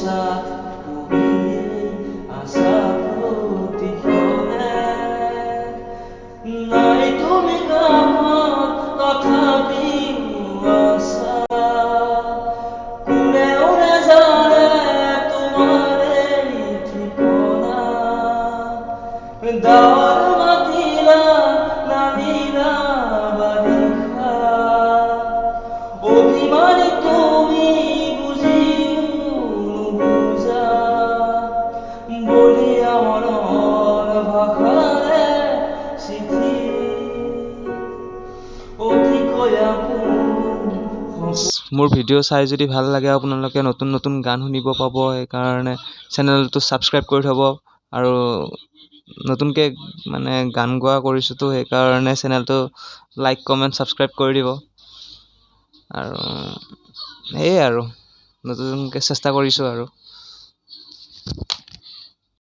ভৱিষ্যত তুমি আশা প্ৰতিক্ষণে নাই তুমি কাষত তথাপিও আশা কোনেও নেজানে তোমাৰ এই ঠিকনা ডাৱৰ মাতিলা নামিলা বাৰিষা অভিমানী তুমি বুজিও নুবুজা বলিয়া মনৰ ভাষাৰে চিঠি অতিকৈ আপোন। মোৰ ভিডিঅ' চাই যদি ভাল লাগে আপোনালোকে নতুন নতুন গান শুনিব পাব, সেইকাৰণে চেনেলটো ছাবস্ক্ৰাইব কৰি থ'ব। আৰু নতুনকৈ মানে গান গোৱা কৰিছোঁতো, সেইকাৰণে চেনেলটো লাইক কমেণ্ট ছাবস্ক্ৰাইব কৰি দিব। আৰু সেয়ে আৰু নতুনকৈ চেষ্টা কৰিছোঁ আৰু